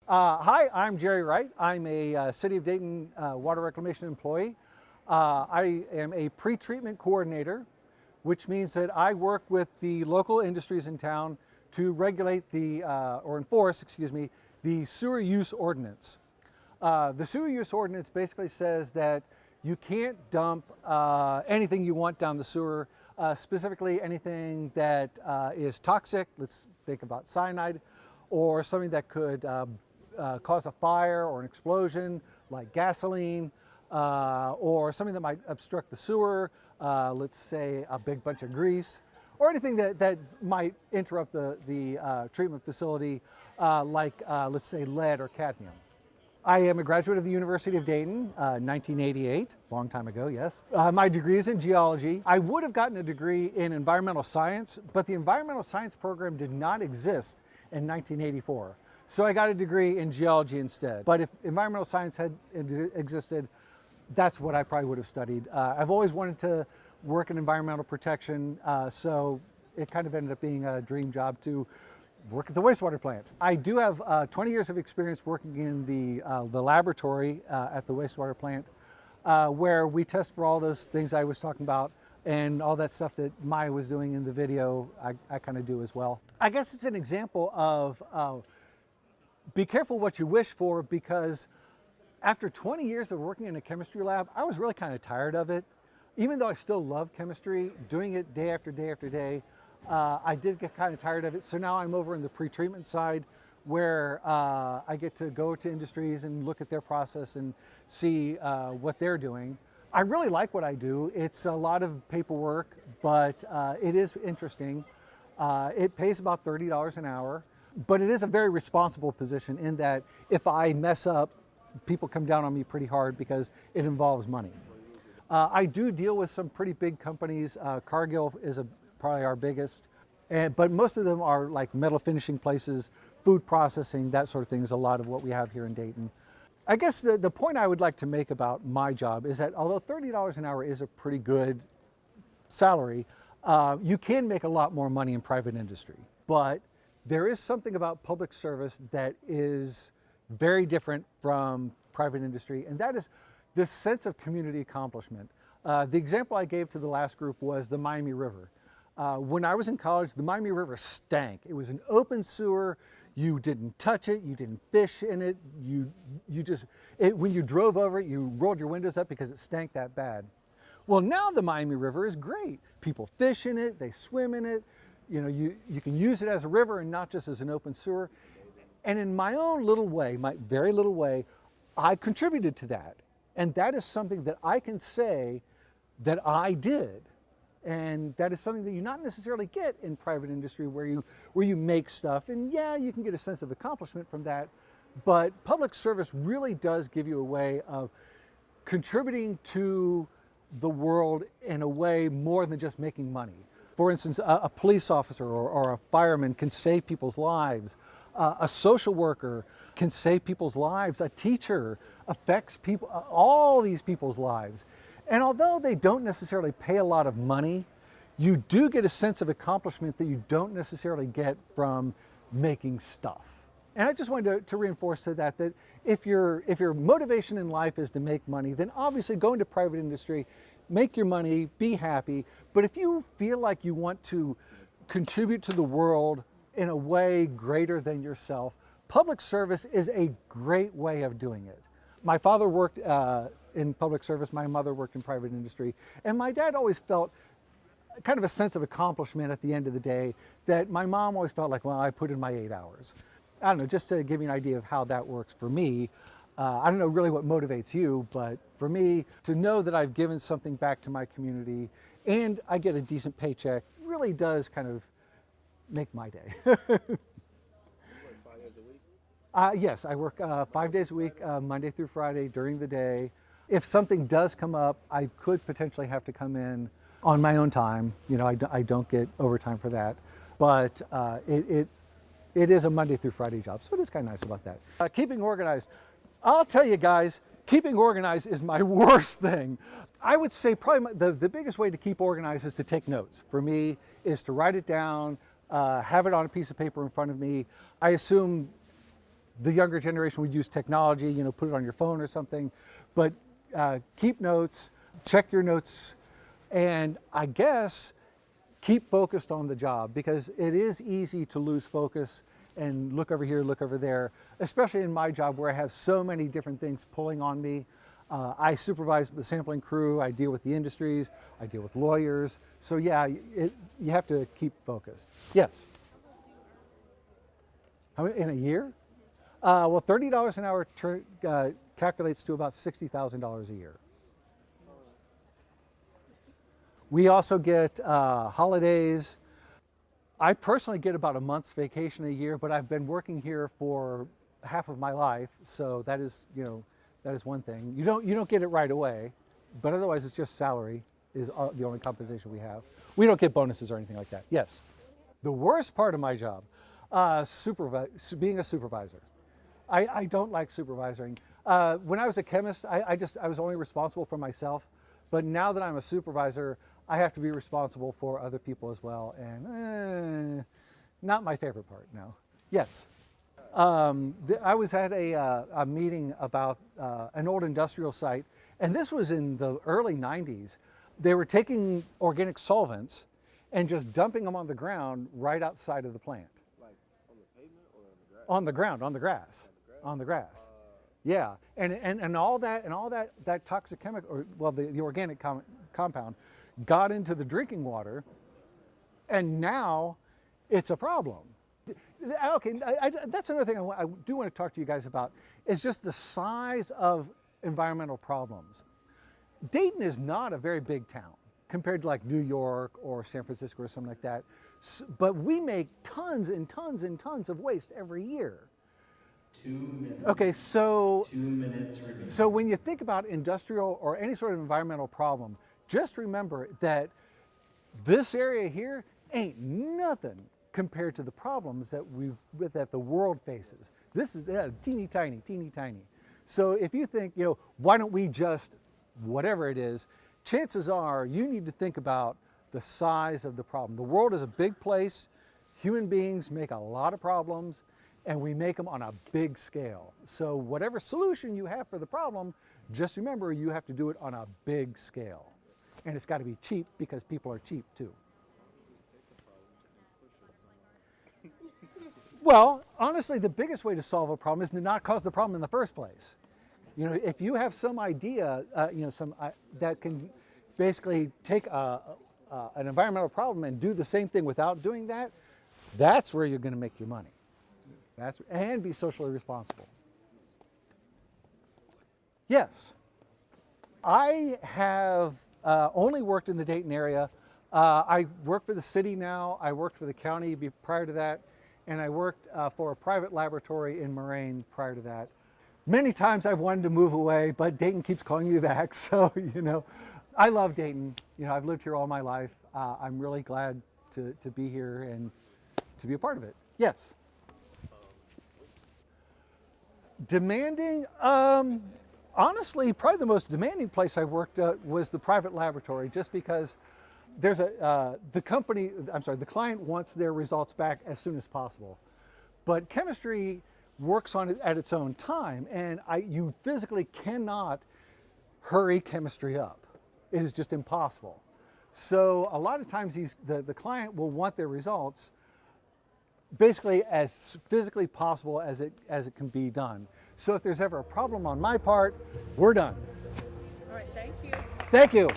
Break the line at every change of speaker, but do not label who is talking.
Hi, I'm Jerry Wright. I'm a City of Dayton water reclamation employee. I am a pre-treatment coordinator, which means that I work with the local industries in town to regulate or enforce, the sewer use ordinance. The sewer use ordinance basically says that you can't dump anything you want down the sewer, specifically anything that is toxic. Let's think about cyanide, or something that could cause a fire or an explosion, like gasoline, or something that might obstruct the sewer, let's say a big bunch of grease, or anything that might interrupt the treatment facility, let's say lead or cadmium. I am a graduate of the University of Dayton, 1988, long time ago, yes. My degree is in geology. I would have gotten a degree in environmental science, but the environmental science program did not exist in 1984. So I got a degree in geology instead. But if environmental science had existed, that's what I probably would have studied. I've always wanted to work in environmental protection, so it kind of ended up being a dream job to work at the wastewater plant. I do have 20 years of experience working in the laboratory at the wastewater plant, where we test for all those things I was talking about, and all that stuff that Maya was doing in the video, I kind of do as well. I guess it's an example of be careful what you wish for, because after 20 years of working in a chemistry lab, I was really kind of tired of it. Even though I still love chemistry, doing it day after day after day, I did get kind of tired of it. So now I'm over in the pre-treatment side, where I get to go to industries and look at their process and see what they're doing. I really like what I do. It's a lot of paperwork, but it is interesting. It pays about $30 an hour, but it is a very responsible position in that if I mess up, people come down on me pretty hard because it involves money. I do deal with some pretty big companies. Cargill is probably our biggest, but most of them are like metal finishing places, food processing, that sort of thing is a lot of what we have here in Dayton. I guess the point I would like to make about my job is that although $30 an hour is a pretty good salary, you can make a lot more money in private industry. But there is something about public service that is very different from private industry, and that is this sense of community accomplishment. The example I gave to the last group was the Miami River. When I was in college, the Miami River stank. It was an open sewer. You didn't touch it. You didn't fish in it. When you drove over it, you rolled your windows up because it stank that bad. Well, now the Miami River is great. People fish in it. They swim in it. You know, you can use it as a river and not just as an open sewer. And in my own little way, my very little way, I contributed to that. And that is something that I can say that I did. And that is something that you not necessarily get in private industry, where you make stuff. And yeah, you can get a sense of accomplishment from that. But public service really does give you a way of contributing to the world in a way more than just making money. For instance, a police officer or a fireman can save people's lives. A social worker can save people's lives. A teacher affects people, all these people's lives. And although they don't necessarily pay a lot of money, you do get a sense of accomplishment that you don't necessarily get from making stuff. And I just wanted to reinforce to that if your motivation in life is to make money, then obviously go into private industry, make your money, be happy. But if you feel like you want to contribute to the world in a way greater than yourself, public service is a great way of doing it. My father worked in public service, my mother worked in private industry, and my dad always felt kind of a sense of accomplishment at the end of the day, that my mom always felt like, well, I put in my 8 hours. I don't know, just to give you an idea of how that works for me. I don't know really what motivates you, but for me, to know that I've given something back to my community and I get a decent paycheck really does kind of make my day.
You work 5 days a week?
Yes, I work 5 days a week, Monday through Friday during the day. If something does come up, I could potentially have to come in on my own time. You know, I don't get overtime for that, but it is a Monday through Friday job, so it is kind of nice about that. Keeping organized. I'll tell you guys, keeping organized is my worst thing. I would say probably the biggest way to keep organized is to take notes. For me, is to write it down, have it on a piece of paper in front of me. I assume the younger generation would use technology, put it on your phone or something, but keep notes, check your notes, and I guess keep focused on the job, because it is easy to lose focus and look over here, look over there, especially in my job where I have so many different things pulling on me. I supervise the sampling crew, I deal with the industries, I deal with lawyers. So yeah, you have to keep focused. Yes? In a year? Well, $30 an hour calculates to about $60,000 a year. We also get holidays. I personally get about a month's vacation a year, but I've been working here for half of my life, so that is, that is one thing. You don't get it right away, but otherwise it's just salary is the only compensation we have. We don't get bonuses or anything like that. Yes. The worst part of my job, being a supervisor. I don't like supervising. When I was a chemist, I was only responsible for myself, but now that I'm a supervisor, I have to be responsible for other people as well, and not my favorite part now. Yes. I was at a meeting about an old industrial site, and this was in the early 90s. They were taking organic solvents and just dumping them on the ground right outside of the plant.
Like on the pavement or on the grass?
On the grass. On the grass. Yeah, and all that toxic chemical, or well, the organic compound got into the drinking water, and now it's a problem. Okay, that's another thing I do want to talk to you guys about, is just the size of environmental problems. Dayton is not a very big town compared to like New York or San Francisco or something like that, but we make tons and tons and tons of waste every year.
2 minutes.
Okay, so
2 minutes remaining.
So when you think about industrial or any sort of environmental problem, just remember that this area here ain't nothing compared to the problems that the world faces. This is teeny tiny, teeny tiny. So if you think, why don't we just, whatever it is, chances are you need to think about the size of the problem. The world is a big place. Human beings make a lot of problems, and we make them on a big scale. So whatever solution you have for the problem, just remember you have to do it on a big scale. And it's got to be cheap, because people are cheap too. Well, honestly, the biggest way to solve a problem is to not cause the problem in the first place. If you have some idea, that can basically take an environmental problem and do the same thing without doing that, that's where you're going to make your money. And be socially responsible. Yes, I have only worked in the Dayton area. I work for the city now. I worked for the county prior to that, and I worked for a private laboratory in Moraine prior to that. Many times I've wanted to move away, but Dayton keeps calling me back. So, I love Dayton. I've lived here all my life. I'm really glad to be here and to be a part of it. Yes. Demanding, honestly, probably the most demanding place I worked at was the private laboratory, just because there's the client wants their results back as soon as possible. But chemistry works on it at its own time, and you physically cannot hurry chemistry up. It is just impossible. So a lot of times the client will want their results basically as physically possible as it can be done. So if there's ever a problem on my part, we're done.
All right, thank you.
Thank you.